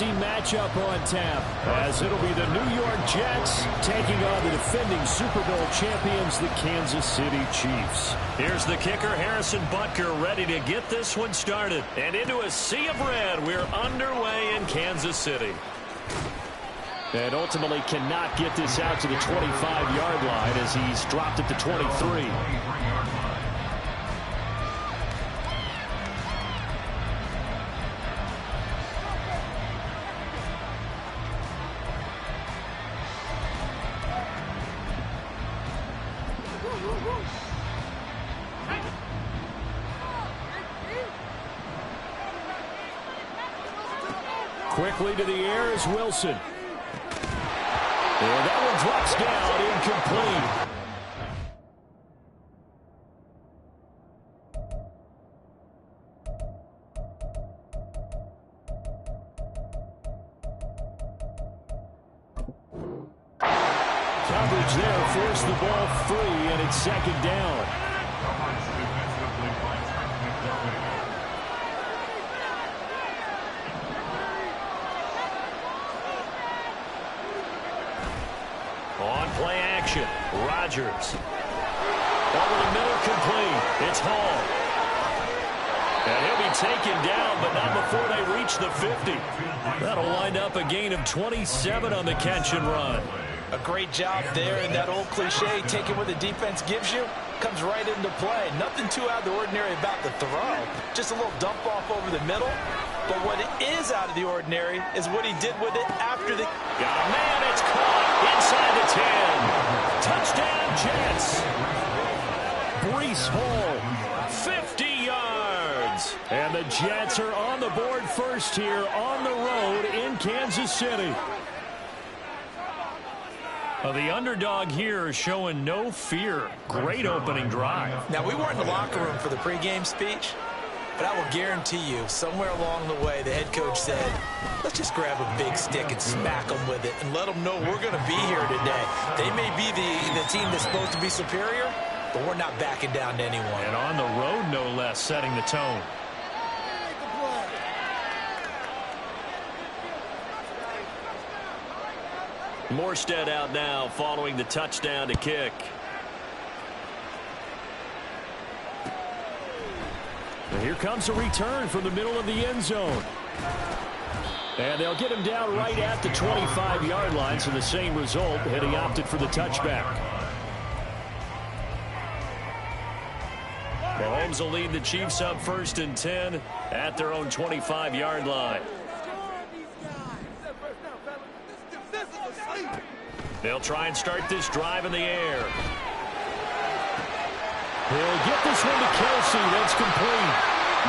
Matchup on tap, as it'll be the New York Jets taking on the defending Super Bowl champions, the Kansas City Chiefs. Here's the kicker, Harrison Butker, ready to get this one started. And into a sea of red, we're underway in Kansas City. And ultimately cannot get this out to the 25-yard line as he's dropped at the 23. Quickly to the air is Wilson. And that one drops down, incomplete. Coverage there forced the ball free, and it's second down. On play action, Rodgers. Over the middle, complete. It's Hall. And he'll be taken down, but not before they reach the 50. That'll wind up a gain of 27 on the catch and run. A great job there, and that old cliche, taking what the defense gives you, comes right into play. Nothing too out of the ordinary about the throw. Just a little dump off over the middle. But what is out of the ordinary is what he did with it after the... Got a man, it's caught inside the 10. Touchdown, Jets. Breece Hall, 50 yards. And the Jets are on the board first here on the road in Kansas City. The underdog here is showing no fear. Great opening drive. Now, we weren't in the locker room for the pregame speech, but I will guarantee you, somewhere along the way, the head coach said, let's just grab a big stick and smack them with it and let them know we're going to be here today. They may be the team that's supposed to be superior, but we're not backing down to anyone. And on the road, no less, setting the tone. Morstead out now following the touchdown to kick. And here comes a return from the middle of the end zone. And they'll get him down right at the 25-yard line, so the same result, and he opted for the touchback. Mahomes will lead the Chiefs up 1st and 10 at their own 25-yard line. They'll try and start this drive in the air. He'll get this one to Kelsey. That's complete.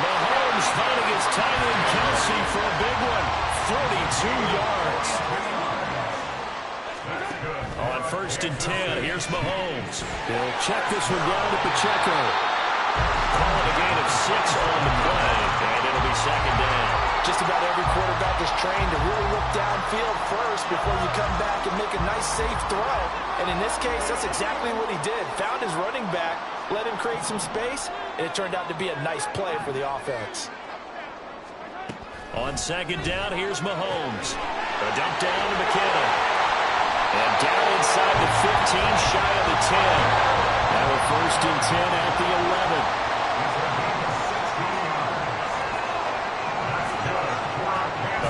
Mahomes finding his tight end Kelsey for a big one. 42 yards. On 1st and 10, here's Mahomes. He'll check this one down to Pacheco. Calling a gain of 6 on the play, and it'll be second down. Just about every quarterback is trained to really look downfield first before you come back and make a nice, safe throw. And in this case, that's exactly what he did. Found his running back, let him create some space, and it turned out to be a nice play for the offense. On second down, here's Mahomes. A dump down to McKinnon. And down inside the 15, shy of the 10. Now a 1st and 10 at the 11.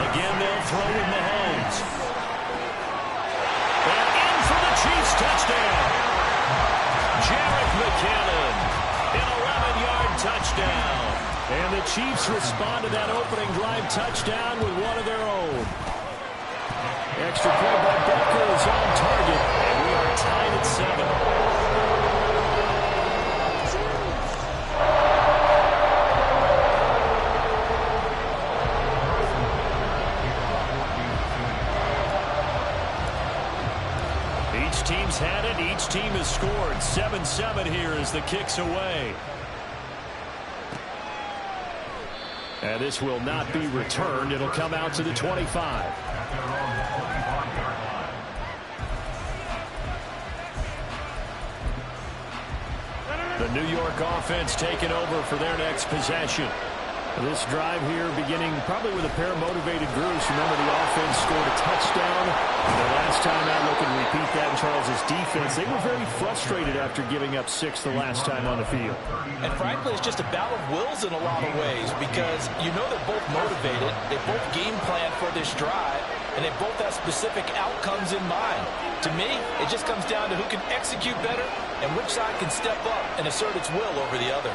Again, they'll throw with Mahomes. And in for the Chiefs touchdown. Jarek McKinnon, an 11-yard touchdown. And the Chiefs respond to that opening drive touchdown with one of their own. Extra point by Butker is on target, and we are tied at 7. Each team's had it. Each team has scored. 7-7 here as the kick's away. And this will not be returned. It'll come out to the 25. The New York offense taking over for their next possession. This drive here beginning probably with a pair of motivated groups. Remember, the offense scored a touchdown. The last time out, looking to repeat that in Charles' defense. They were very frustrated after giving up 6 the last time on the field. And frankly, it's just a battle of wills in a lot of ways because you know they're both motivated. They both game plan for this drive, and they both have specific outcomes in mind. To me, it just comes down to who can execute better and which side can step up and assert its will over the other.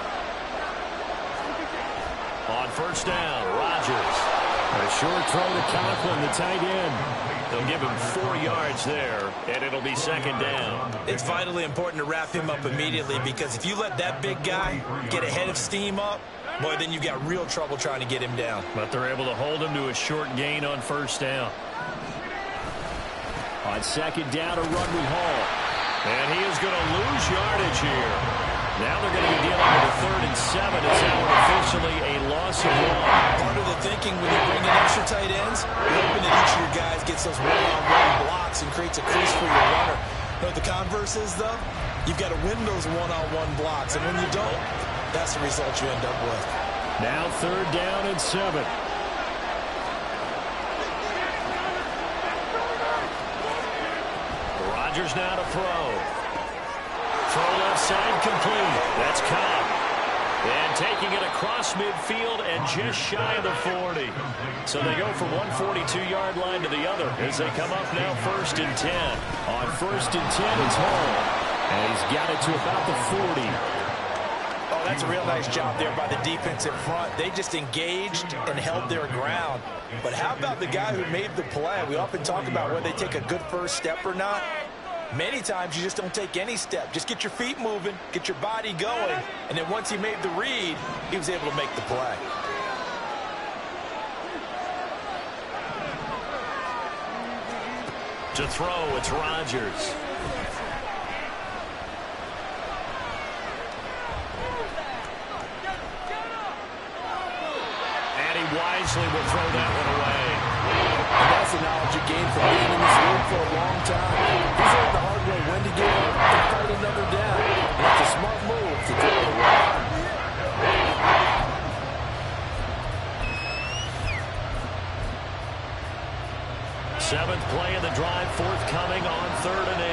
On first down, Rodgers. A short throw to Conklin, the tight end. They'll give him 4 yards there, and it'll be second down. It's vitally important to wrap him up immediately because if you let that big guy get ahead of steam up, boy, then you've got real trouble trying to get him down. But they're able to hold him to a short gain on first down. On second down, a run with Hall. And he is going to lose yardage here. Now they're going to be dealing with a 3rd and 7. It's now officially a loss of 1. Part of the thinking when you bring in extra tight ends, you're hoping that each of your guys gets those one-on-one blocks and creates a crease for your runner. You know what the converse is, though? You've got to win those one-on-one blocks, and when you don't, that's the result you end up with. Now 3rd down and 7. Rodgers now to throw. Throw left side complete. That's Cobb. And taking it across midfield and just shy of the 40. So they go from one 42-yard line to the other as they come up now 1st and 10. On 1st and 10, it's Hall. And he's got it to about the 40. Oh, that's a real nice job there by the defense in front. They just engaged and held their ground. But how about the guy who made the play? We often talk about whether they take a good first step or not. Many times you just don't take any step. Just get your feet moving, get your body going, and then once he made the read, he was able to make the play. To throw, it's Rodgers. And he wisely will throw that one away. And that's the knowledge you gain from being in this league for a long time. He's learned the hard way when to give up and fight another down. And it's a smart move to do it right. Seventh play of the drive forthcoming on 3rd and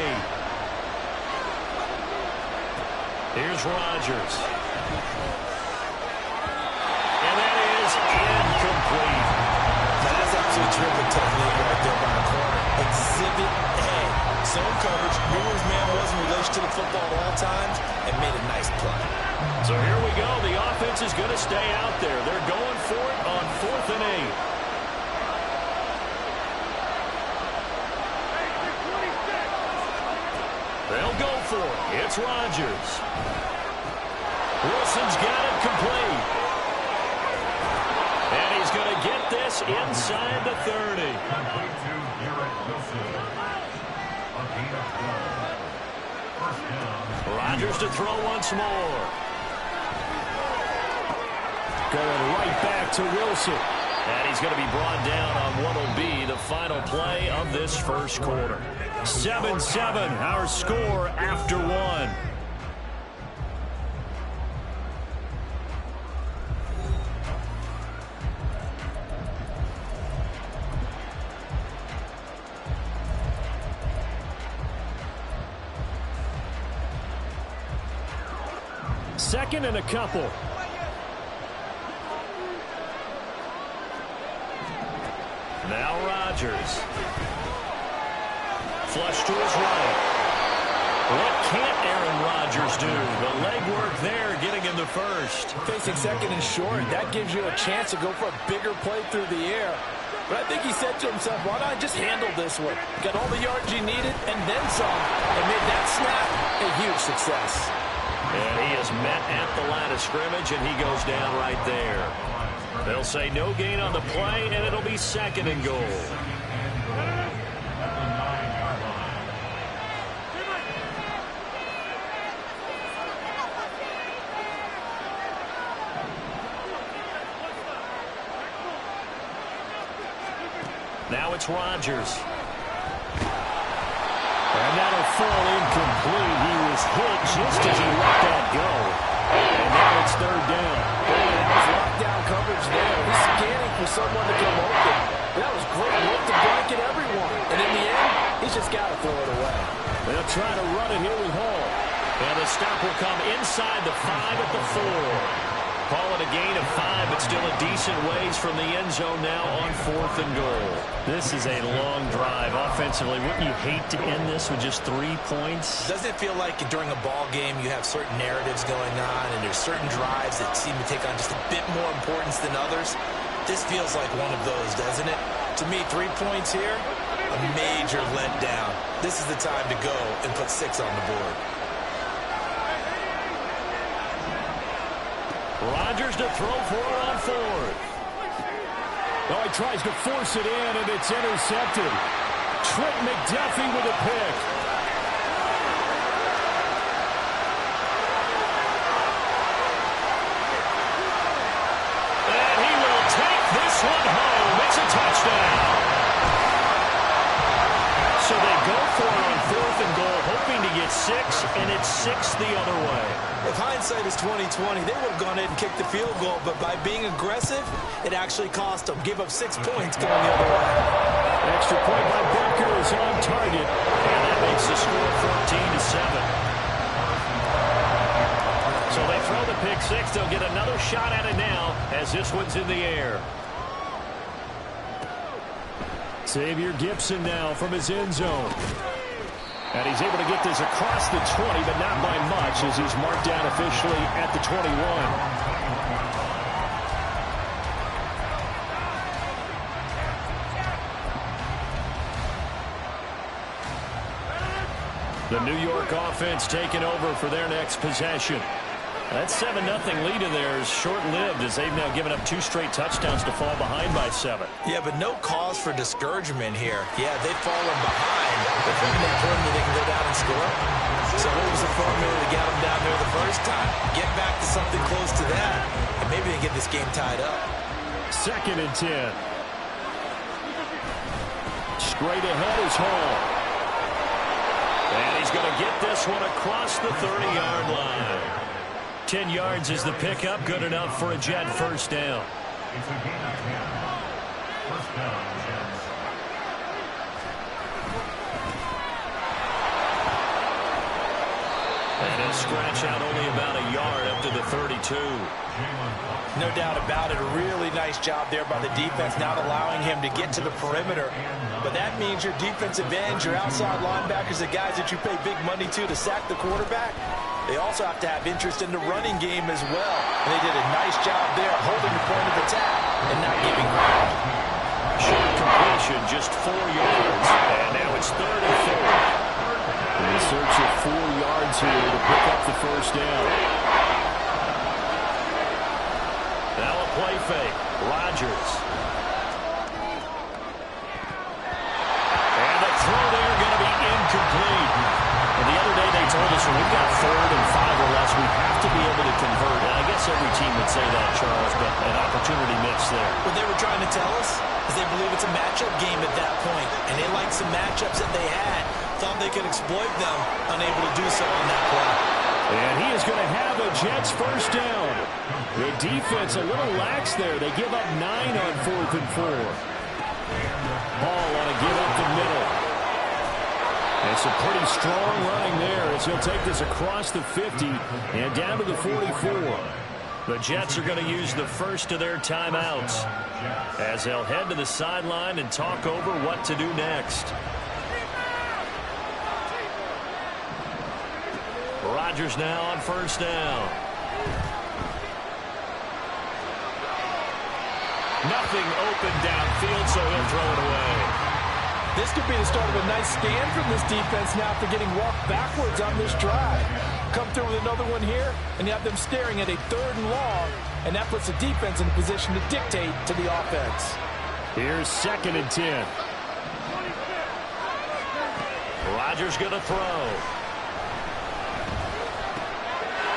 8. Here's Rodgers. And that is incomplete. Now that's absolutely terrific technique right there by the corner. Exhibit A. Zone coverage, knew his man was in relation to the football at all times, and made a nice play. So here we go. The offense is going to stay out there. They're going for it on 4th and 8. They'll go for it. It's Rodgers. Wilson's got it complete. And he's going to get this inside the 30. Rodgers to throw once more. Going right back to Wilson. And he's going to be brought down on what will be the final play of this first quarter. 7-7, our score after 1. Second and a couple. Now Rodgers. Flush to his right. What can't Aaron Rodgers do? The legwork there getting him the first. Facing 2nd and short, that gives you a chance to go for a bigger play through the air. But I think he said to himself, why not just handle this one? Got all the yards you needed and then some, and made that snap a huge success. And he is met at the line of scrimmage, and he goes down right there. They'll say no gain on the play, and it'll be 2nd and goal. Now it's Rodgers. And that'll fall incomplete. He was hit just as he let that go. And now it's 3rd down. That was lockdown coverage there. He's scanning for someone to come open. That was great work to blanket everyone. And in the end, he's just got to throw it away. They'll try to run it here with Hall. And the stop will come inside the 5 at the 4. Call it a gain of 5, but still a decent ways from the end zone now on 4th and goal. This is a long drive offensively. Wouldn't you hate to end this with just 3 points? Doesn't it feel like during a ball game you have certain narratives going on and there's certain drives that seem to take on just a bit more importance than others? This feels like one of those, doesn't it? To me, 3 points here, a major letdown. This is the time to go and put 6 on the board. Rodgers to throw for it on 4th. Oh, he tries to force it in, and it's intercepted. Trent McDuffie with a pick. And he will take this one home. It's a touchdown. So they go for it on 4th and goal, hoping to get 6, and it's 6 the other way. If hindsight is 20/20, they would have gone ahead and kicked the field goal, but by being aggressive, it actually cost them. Give up 6 points going the other way. Extra point by Butker is on target. And that makes the score 14-7. So they throw the pick 6. They'll get another shot at it now as this one's in the air. Xavier Gibson now from his end zone. And he's able to get this across the 20, but not by much as he's marked down officially at the 21. The New York offense taking over for their next possession. That 7-0 lead of theirs short-lived as they've now given up 2 straight touchdowns to fall behind by 7. Yeah, but no cause for discouragement here. Yeah, they've fallen behind, but then they prove that they can go down and score. So what was the formula to get them down there the first time? Get back to something close to that, and maybe they get this game tied up. 2nd and 10. Straight ahead is Hall. And he's going to get this one across the 30-yard line. 10 yards is the pickup. Good enough for a Jet first down. It's a gain of 10. First down, Jets. And he'll scratch out only about a yard up to the 32. No doubt about it. A really nice job there by the defense, not allowing him to get to the perimeter. But that means your defensive ends, your outside linebackers, the guys that you pay big money to sack the quarterback, they also have to have interest in the running game as well. And they did a nice job there holding the point of attack and not giving ground. Short completion, just 4 yards. And now it's 3rd and 4. In the search of 4 yards here to pick up the first down. Now a play fake. Rodgers. And the throw there going to be incomplete. And the other day they told us when we've got 3rd and 5 or less, we have to be able to convert. And I guess every team would say that, Charles, but an opportunity missed there. What they were trying to tell us is they believe it's a matchup game at that point, and they liked some matchups that they had, thought they could exploit them, unable to do so on that play. And he is going to have a Jets first down. The defense a little lax there. They give up 9 on 4th and 4. Hall on a give up the middle. And some pretty strong running there as he'll take this across the 50 and down to the 44. The Jets are going to use the first of their timeouts as they'll head to the sideline and talk over what to do next. Rodgers now on first down. Nothing open downfield, so he'll throw it away. This could be the start of a nice scan from this defense now after getting walked backwards on this drive. Come through with another one here, and you have them staring at a 3rd and long, and that puts the defense in a position to dictate to the offense. Here's 2nd and 10. Rodgers going to throw.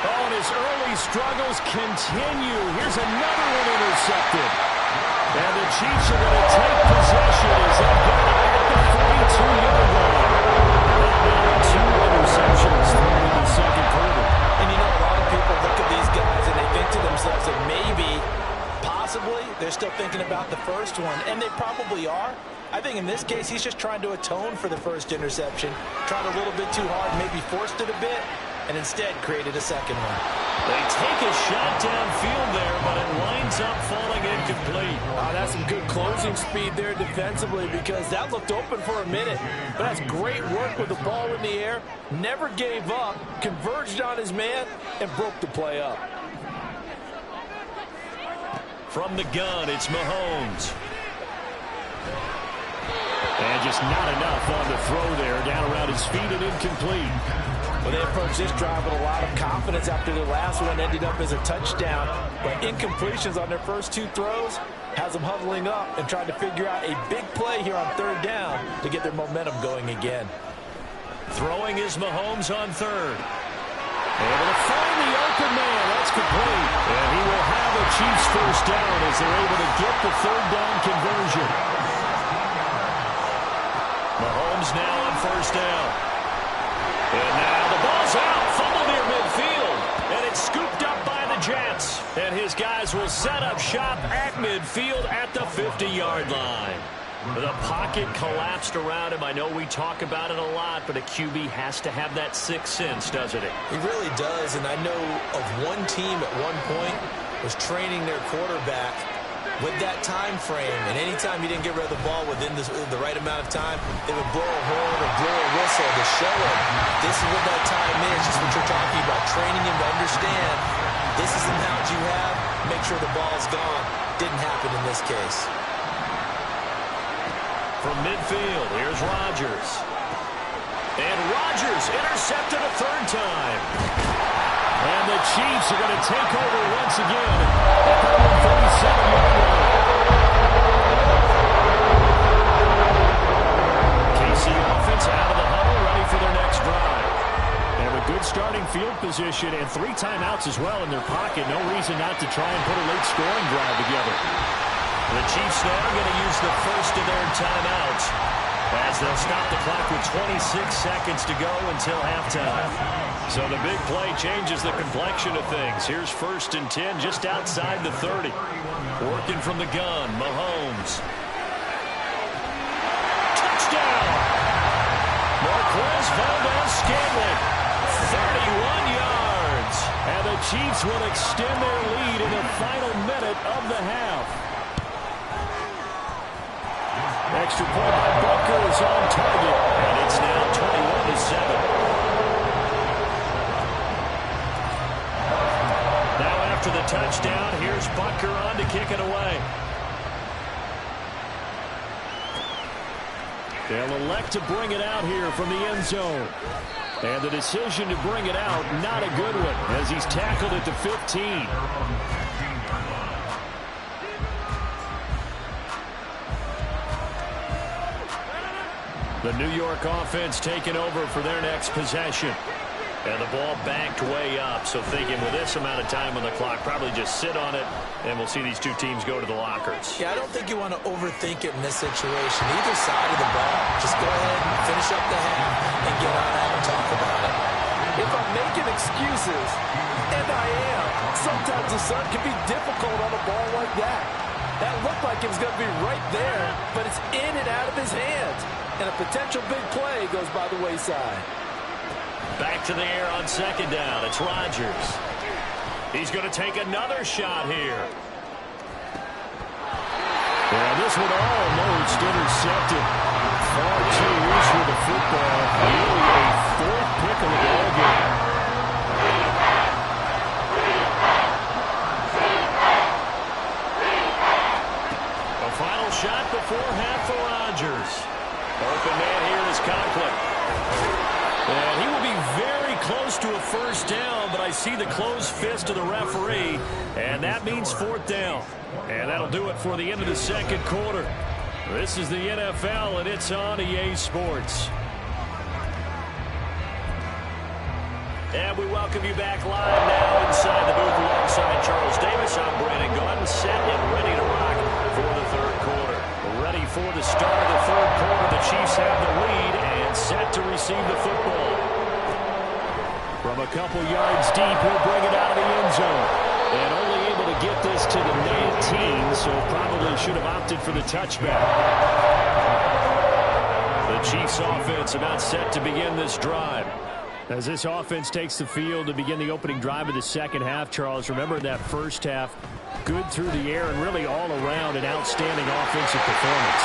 Oh, and his early struggles continue. Here's another one intercepted. And the Chiefs are going to take possession as they go at the 42-yard line. Two interceptions thrown in the second quarter. And you know, a lot of people look at these guys and they think to themselves that maybe, think in this case, he's just trying to atone for the first interception. Tried a little bit too hard, maybe forced it a bit, and instead created a second one. They take a shot downfield there, but it winds up falling incomplete. Oh, that's some good closing speed there defensively, because that looked open for a minute. But that's great work with the ball in the air. Never gave up, converged on his man, and broke the play up. From the gun, it's Mahomes. And just not enough on the throw there. Down around his feet and incomplete. Well, they approached this drive with a lot of confidence after the last one ended up as a touchdown. But incompletions on their first two throws has them huddling up and trying to figure out a big play here on third down to get their momentum going again. Throwing is Mahomes on third. Able to find the open man. That's complete. And he will have a Chiefs first down as they're able to get the third down conversion. Mahomes now on first down. And now the ball's out. Fumble near midfield. And it's scooped up by the Jets. And his guys will set up shop at midfield at the 50-yard line. The pocket collapsed around him. I know we talk about it a lot, but a QB has to have that sixth sense, doesn't it? He really does, and I know of one team at one point was training their quarterback with that time frame, and anytime he didn't get rid of the ball within the right amount of time, they would blow a horn or blow a whistle to show him this is what that time is, just what you're talking about, training him to understand this is the amount you have, make sure the ball's gone. Didn't happen in this case. From midfield, here's Rodgers. And Rodgers intercepted a third time. And the Chiefs are going to take over once again at the 137-yard line. KC offense out of the huddle, ready for their next drive. They have a good starting field position and 3 timeouts as well in their pocket. No reason not to try and put a late scoring drive together. The Chiefs now going to use the first of their timeouts as they'll stop the clock with 26 seconds to go until halftime. So the big play changes the complexion of things. Here's 1st and 10 just outside the 30. Working from the gun, Mahomes. Touchdown! Marquez Valdez-Scantling, 31 yards. And the Chiefs will extend their lead in the final minute of the half. Extra point by Butker is on target. And it's now 21-7. Now after the touchdown, here's Butker on to kick it away. They'll elect to bring it out here from the end zone. And the decision to bring it out, not a good one, as he's tackled at the 15. The New York offense taking over for their next possession. And the ball backed way up, so thinking with this amount of time on the clock, probably just sit on it, and we'll see these two teams go to the lockers. Yeah, I don't think you want to overthink it in this situation. Either side of the ball, just go ahead and finish up the half and get on out and talk about it. If I'm making excuses, and I am, sometimes the sun can be difficult on a ball like that. That looked like it was going to be right there, but it's in and out of his hands. And a potential big play goes by the wayside. Back to the air on second down. It's Rodgers. He's going to take another shot here. Yeah, this one almost intercepted. Far too loose with the football. Really a 4th pick of the ball game. A final shot before half for Rodgers. Open man here is Conklin. And he will be very close to a first down, but I see the closed fist of the referee, and that means 4th down. And that'll do it for the end of the second quarter. This is the NFL, and it's on EA Sports. And we welcome you back live now inside the booth alongside Charles Davis. I'm Brandon Gordon, set and ready to rock for the third quarter. Ready for the start of the third quarter. The Chiefs have the lead and set to receive the football. From a couple yards deep, he'll bring it out of the end zone. And only able to get this to the 19, so probably should have opted for the touchback. Chiefs offense about set to begin this drive. As this offense takes the field to begin the opening drive of the second half, Charles, remember that first half, good through the air and really all around an outstanding offensive performance.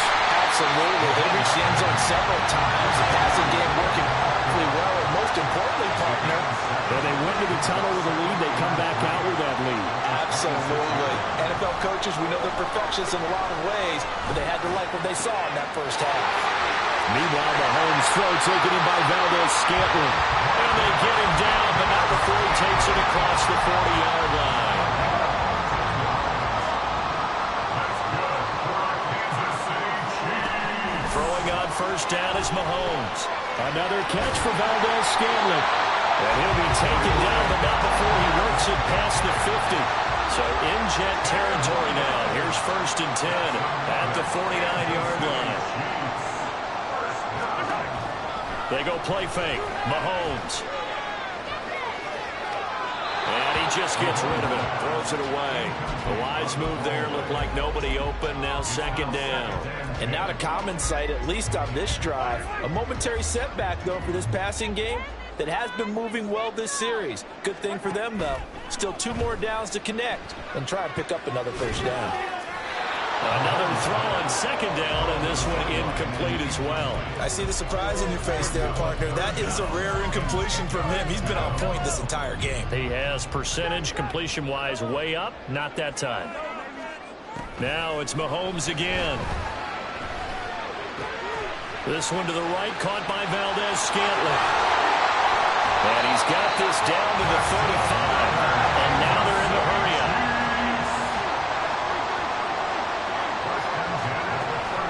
Absolutely. They reached the end zone several times. The passing game working really well, and most importantly, partner, when they went to the tunnel with a lead, they come back out with that lead. Absolutely. NFL coaches, we know they're perfectionists in a lot of ways, but they had to like what they saw in that first half. Meanwhile, Mahomes throw taken in by Valdez-Scantling. And they get him down, but not before he takes it across the 40-yard line. Throwing on first down is Mahomes. Another catch for Valdez-Scantling. And he'll be taken down, but not before he works it past the 50. So in Jet territory now. Here's 1st and 10 at the 49-yard line. They go play fake. Mahomes. And he just gets rid of it. Throws it away. The wise move there. Looked like nobody open. Now 2nd down. And not a common sight, at least on this drive. A momentary setback, though, for this passing game that has been moving well this series. Good thing for them, though. Still 2 more downs to connect and try and pick up another first down. Another throw on 2nd down, and this one incomplete as well. I see the surprise in your face there, partner. That is a rare incompletion from him. He's been on point this entire game. He has percentage completion-wise way up. Not that time. Now it's Mahomes again. This one to the right, caught by Valdez-Scantling. And he's got this down to the 35. And now they're in the hurry-up.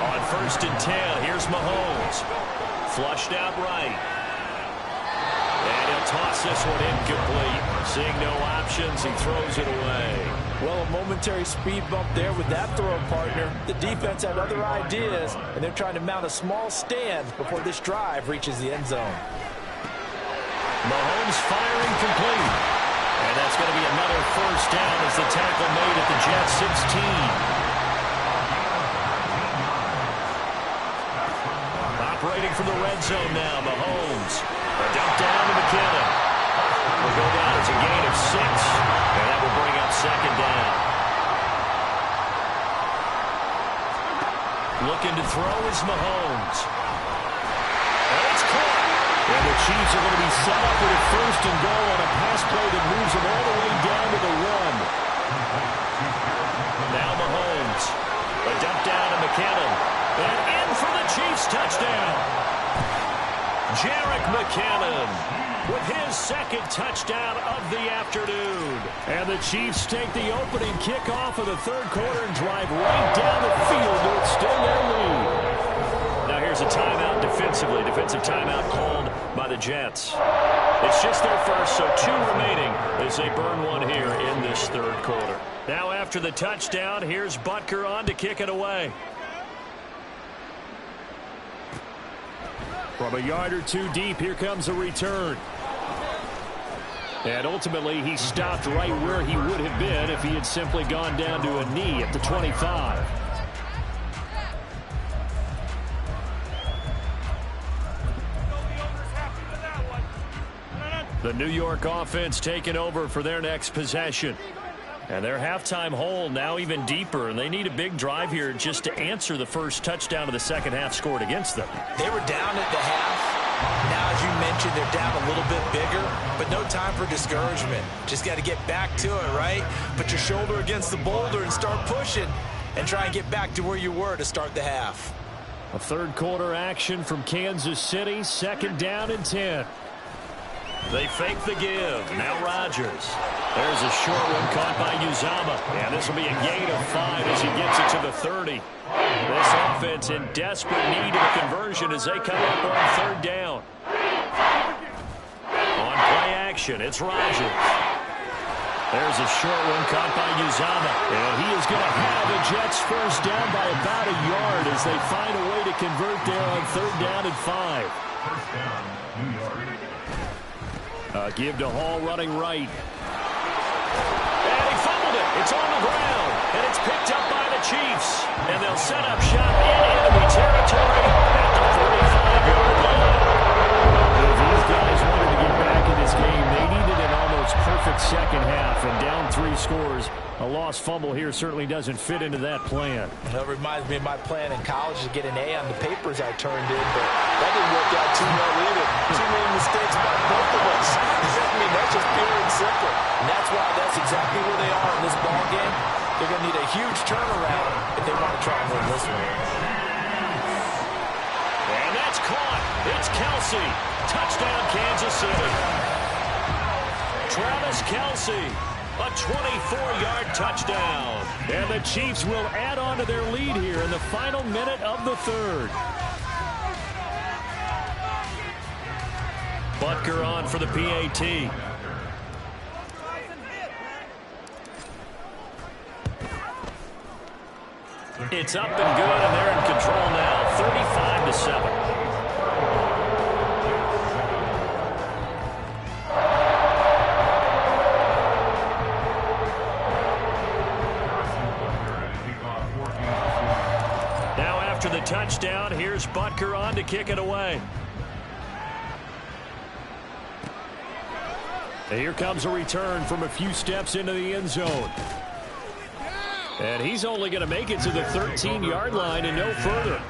On 1st and 10, here's Mahomes. Flushed out right. And he'll toss this one incomplete. Seeing no options, he throws it away. Well, a momentary speed bump there with that throw, partner. The defense had other ideas, and they're trying to mount a small stand before this drive reaches the end zone. Mahomes firing complete. And that's going to be another first down as the tackle made at the Jets 16. Operating from the red zone now, Mahomes. A dump down to McKinnon. Will go down as a gain of 6, and that will bring up 2nd down. Looking to throw is Mahomes. And it's caught. And the Chiefs are going to be set up with a 1st and goal on a pass play that moves them all the way down to the 1. Now Mahomes. A dump down to McKinnon. And in for the Chiefs touchdown. Jerick McKinnon with his 2nd touchdown of the afternoon. And the Chiefs take the opening kickoff of the 3rd quarter and drive right down the field to extend their lead. Now here's a timeout defensively. Defensive timeout called by the Jets. It's just their first, so 2 remaining as they burn one here in this 3rd quarter. Now after the touchdown, here's Butker on to kick it away. From a yard or 2 deep, here comes a return. And ultimately, he stopped right where he would have been if he had simply gone down to a knee at the 25. The New York offense taking over for their next possession. And their halftime hole now even deeper, and they need a big drive here just to answer the first touchdown of the second half scored against them. They were down at the half. Now, as you mentioned, they're down a little bit bigger, but no time for discouragement. Just got to get back to it, right? Put your shoulder against the boulder and start pushing and try and get back to where you were to start the half. A 3rd quarter action from Kansas City, 2nd down and 10. They fake the give. Now Rodgers. There's a short one caught by Uzomah. And this will be a gain of 5 as he gets it to the 30. This offense in desperate need of a conversion as they come up on 3rd down. On play action, it's Rodgers. There's a short one caught by Uzomah. And he is going to have the Jets first down by about a yard as they find a way to convert there on 3rd down and 5. First down, New York. Give to Hall running right. And he fumbled it. It's on the ground. And it's picked up by the Chiefs. And they'll set up shop in enemy territory at the 45 A lost fumble here certainly doesn't fit into that plan. That reminds me of my plan in college to get an A on the papers I turned in, but that didn't work out too well either. Too many mistakes by both of us. I mean, that's just pure and simple. And that's why that's exactly where they are in this ball game. They're going to need a huge turnaround if they want to try and win this one. And that's caught. It's Kelsey. Touchdown, Kansas City. Travis Kelsey. A 24-yard touchdown. And the Chiefs will add on to their lead here in the final minute of the third. Butker on for the PAT. It's up and good, and they're in control now, 35-7. After the touchdown, here's Butker on to kick it away. And here comes a return from a few steps into the end zone. And he's only going to make it to the 13-yard line and no further.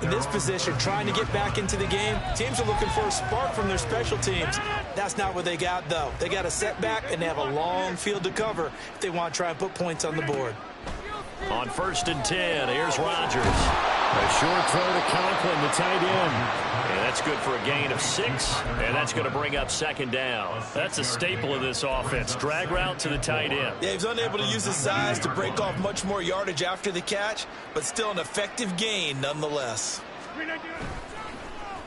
In this position, trying to get back into the game, teams are looking for a spark from their special teams. That's not what they got, though. They got a setback, and they have a long field to cover if they want to try and put points on the board. On 1st and 10, here's Rodgers. A short throw to Conklin, the tight end. And that's good for a gain of 6, and that's going to bring up 2nd down. That's a staple of this offense. Drag route to the tight end. Yeah, he's unable to use his size to break off much more yardage after the catch, but still an effective gain nonetheless.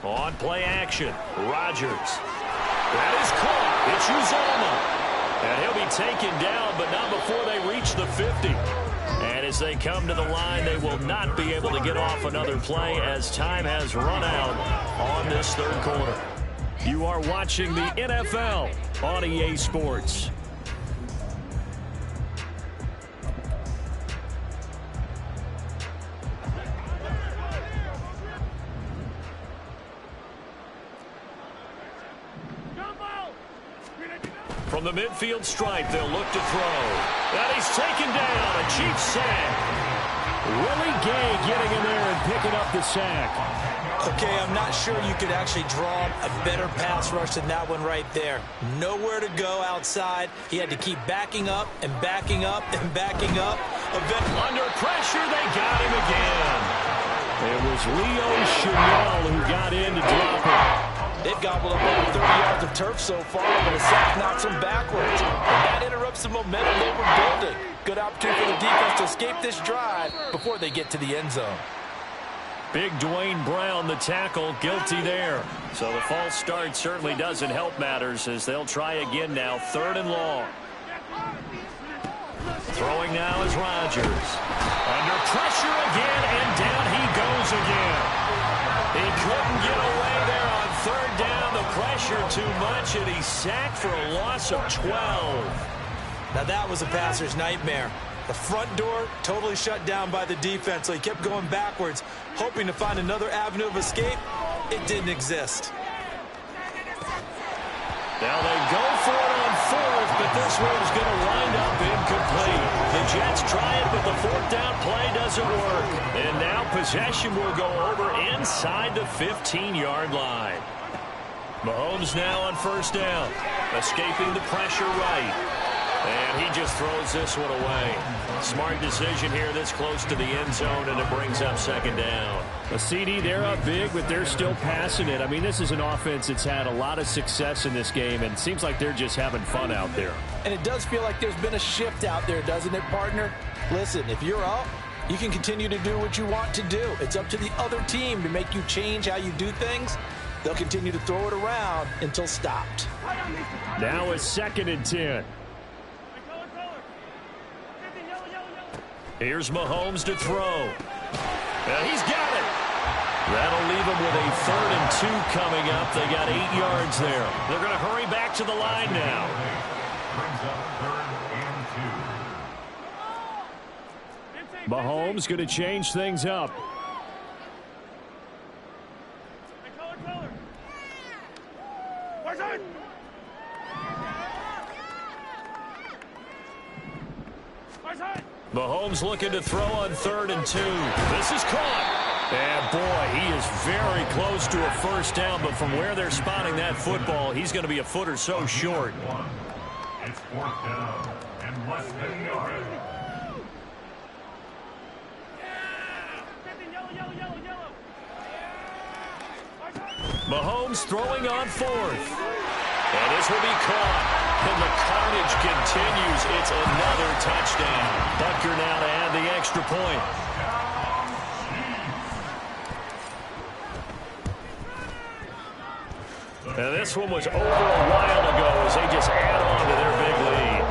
On play action, Rodgers. That is caught. It's Uzomah. And he'll be taken down, but not before they reach the 50. And as they come to the line, they will not be able to get off another play as time has run out on this third quarter. You are watching the NFL on EA Sports. From the midfield stripe, they'll look to throw. And he's taken down. A Chiefs sack. Willie Gay getting in there and picking up the sack. Okay, I'm not sure you could actually draw a better pass rush than that one right there. Nowhere to go outside. He had to keep backing up and backing up and backing up. Under pressure, they got him again. It was Leo Chanel who got in to drop it. They've gobbled up over 30 yards of turf so far, but a sack knocks them backwards. And that interrupts the momentum they were building. Good opportunity for the defense to escape this drive before they get to the end zone. Big Dwayne Brown, the tackle, guilty there. So the false start certainly doesn't help matters as they'll try again now, 3rd and long. Throwing now is Rodgers. Under pressure again, and down he goes again. He couldn't get away there on 3rd down. The pressure too much, and he's sacked for a loss of 12. Now that was a passer's nightmare. The front door totally shut down by the defense, so he kept going backwards, hoping to find another avenue of escape. It didn't exist. Now they go for it on 4th, but this one's going to wind up incomplete. The Jets try it, but the 4th down play doesn't work. And now possession will go over inside the 15-yard line. Mahomes now on 1st down, escaping the pressure right. And he just throws this one away. Smart decision here this close to the end zone, and it brings up 2nd down. A CD, they're up big, but they're still passing it. I mean, this is an offense that's had a lot of success in this game, and it seems like they're just having fun out there. And it does feel like there's been a shift out there, doesn't it, partner? Listen, if you're up, you can continue to do what you want to do. It's up to the other team to make you change how you do things. They'll continue to throw it around until stopped. Now a 2nd and 10. Here's Mahomes to throw. And he's got it. That'll leave them with a 3rd and 2 coming up. They got 8 yards there. They're going to hurry back to the line now. Mahomes going to change things up. Mahomes looking to throw on 3rd and 2. This is caught. And, boy, he is very close to a first down, but from where they're spotting that football, he's going to be a foot or so short. It's 4th down and less than a yard. Mahomes throwing on 4th. And this will be caught. And the carnage continues. It's another touchdown. Butker now to add the extra point. And this one was over a while ago as they just add on to their big lead.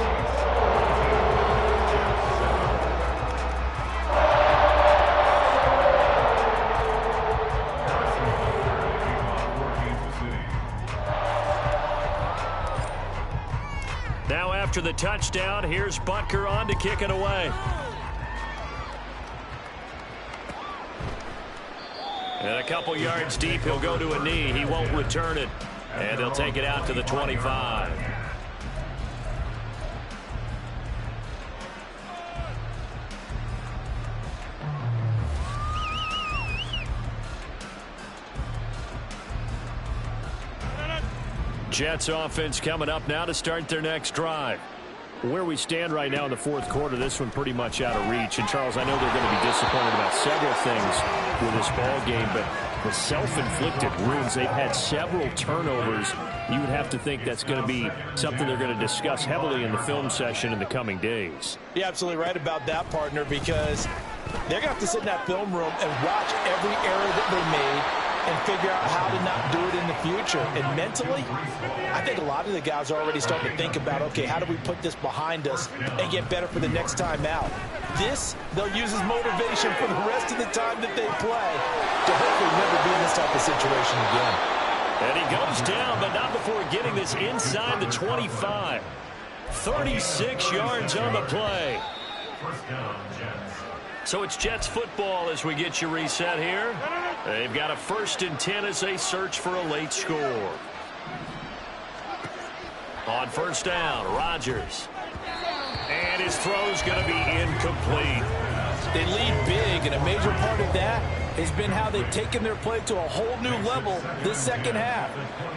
Now after the touchdown, here's Butker on to kick it away. And a couple yards deep, he'll go to a knee. He won't return it. And they'll take it out to the 25. Jets offense coming up now to start their next drive. Where we stand right now in the 4th quarter, this one pretty much out of reach. And, Charles, I know they're going to be disappointed about several things with this ball game, but the self-inflicted wounds, they've had several turnovers. You would have to think that's going to be something they're going to discuss heavily in the film session in the coming days. You're absolutely right about that, partner, because they're going to have to sit in that film room and watch every error that they made and figure out how to not do it in the future. And mentally, I think a lot of the guys are already starting to think about, okay, how do we put this behind us and get better for the next time out? This, they'll use as motivation for the rest of the time that they play to hopefully never be in this type of situation again. And he goes down, but not before getting this inside the 25. 36 yards on the play. First down, Jets. So it's Jets football as we get you reset here. They've got a 1st and 10 as they search for a late score. On 1st down, Rodgers. And his throw's going to be incomplete. They lead big, and a major part of that has been how they've taken their play to a whole new level this second half.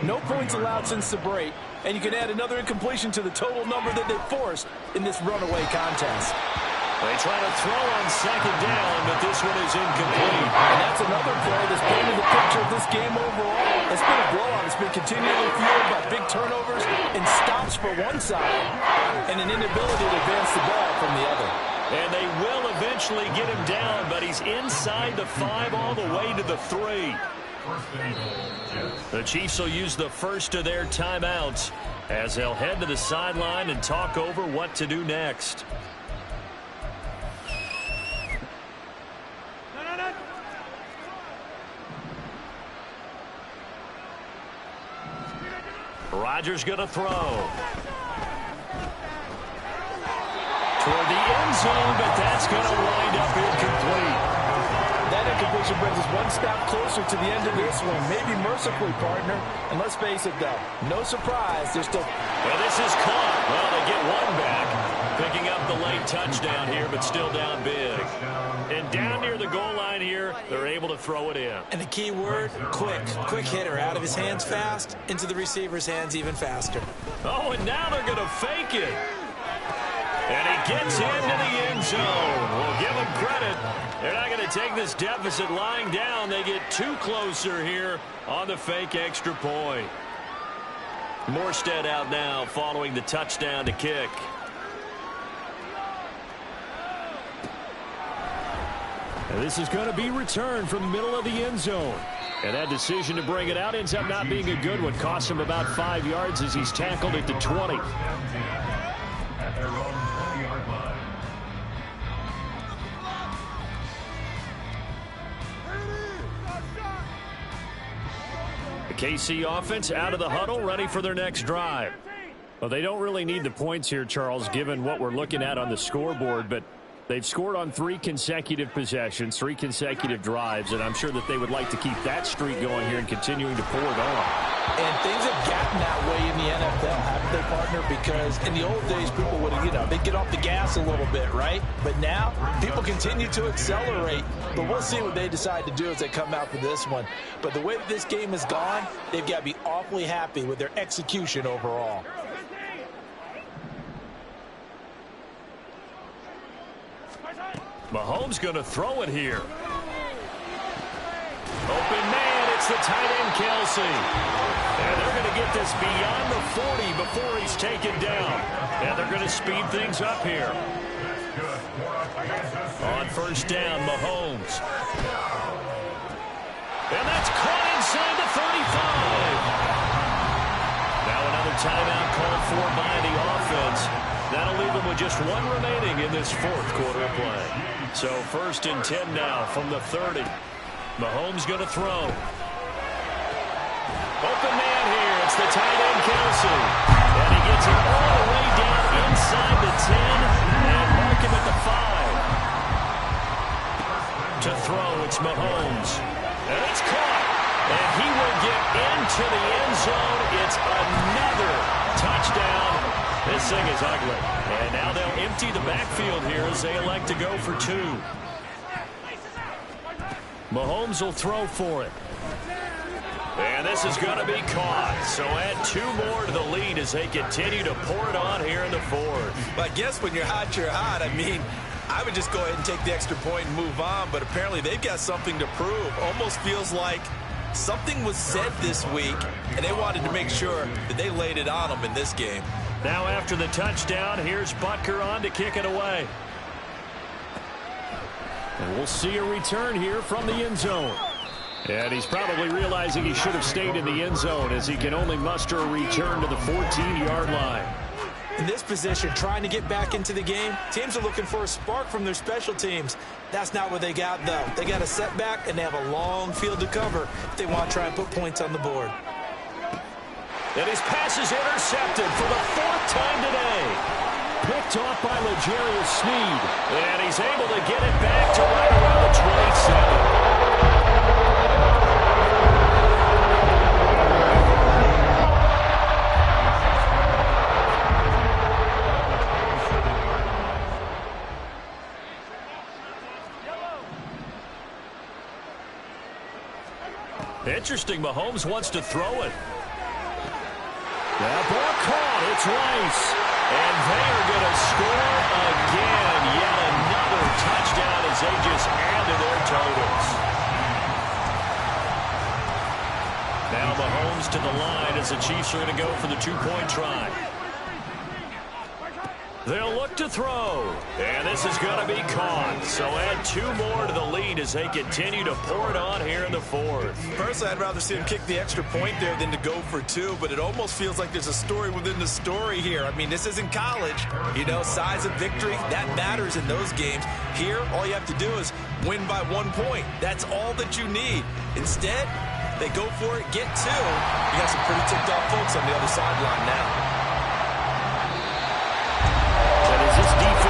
No points allowed since the break, and you can add another incompletion to the total number that they forced in this runaway contest. They try to throw on 2nd down, but this one is incomplete. And that's another play that's painted the picture of this game overall. It's been a blowout. It's been continually fueled by big turnovers and stops for one side and an inability to advance the ball from the other. And they will eventually get him down, but he's inside the 5 all the way to the 3. The Chiefs will use the first of their timeouts as they'll head to the sideline and talk over what to do next. Rodgers going to throw. Toward the end zone, but that's going to wind up incomplete. That incompletion brings us one step closer to the end of this one. Maybe mercifully, partner. And let's face it, though, no surprise. They're still... Well, this is caught. Well, they get one back. Picking up the late touchdown here, but still down big. And down near the goal line here, they're able to throw it in. And the key word, quick. Quick hitter. Out of his hands fast, into the receiver's hands even faster. Oh, and now they're going to fake it. And he gets into the end zone. We'll give him credit. They're not going to take this deficit lying down. They get 2 closer here on the fake extra point. Morstead out now following the touchdown to kick. And this is going to be returned from the middle of the end zone. And that decision to bring it out ends up not being a good one. Costs him about 5 yards as he's tackled at the 20. At their own 20-yard line. The KC offense out of the huddle, ready for their next drive. Well, they don't really need the points here, Charles, given what we're looking at on the scoreboard, but they've scored on 3 consecutive possessions, 3 consecutive drives, and I'm sure that they would like to keep that streak going here and continuing to pour it on. And things have gotten that way in the NFL, haven't they, partner? Because in the old days, people would have, they'd get off the gas a little bit, right? But now, people continue to accelerate. But we'll see what they decide to do as they come out for this one. But the way that this game has gone, they've got to be awfully happy with their execution overall. Mahomes going to throw it here. Open man, it's the tight end, Kelsey. And they're going to get this beyond the 40 before he's taken down. And they're going to speed things up here. On first down, Mahomes. And that's caught inside the 35. Now another timeout called for by the offense. That'll leave them with just one remaining in this fourth quarter of play. So first and 10 now from the 30. Mahomes going to throw. Open man here. It's the tight end, Kelsey. And he gets it all the way down inside the 10 and mark him at the 5. To throw, it's Mahomes. And it's caught. And he will get into the end zone. It's another touchdown. This thing is ugly. And now they'll empty the backfield here as they elect to go for 2. Mahomes will throw for it. And this is going to be caught. So add 2 more to the lead as they continue to pour it on here in the fourth. But I guess when you're hot, you're hot. I mean, I would just go ahead and take the extra point and move on. But apparently they've got something to prove. Almost feels like something was said this week, and they wanted to make sure that they laid it on them in this game. Now after the touchdown, here's Butker on to kick it away. And we'll see a return here from the end zone. And he's probably realizing he should have stayed in the end zone as he can only muster a return to the 14-yard line. In this position, trying to get back into the game, teams are looking for a spark from their special teams. That's not what they got, though. They got a setback, and they have a long field to cover if they want to try and put points on the board. And his pass is intercepted for the 4th time today. Picked off by L'Jarius Sneed. And he's able to get it back to right around the 27. Interesting, Mahomes wants to throw it. That ball caught. It's Rice. And they are going to score again. Yet another touchdown as they just add to their totals. Now Mahomes to the line as the Chiefs are going to go for the 2-point try. They'll look to throw. And this is going to be caught. So add 2 more to the lead as they continue to pour it on here in the fourth. Personally, I'd rather see him kick the extra point there than to go for 2, but it almost feels like there's a story within the story here. I mean, this isn't college. Size of victory, that matters in those games. Here, all you have to do is win by 1 point. That's all that you need. Instead, they go for it, get 2. You got some pretty ticked off folks on the other sideline now. That is this defense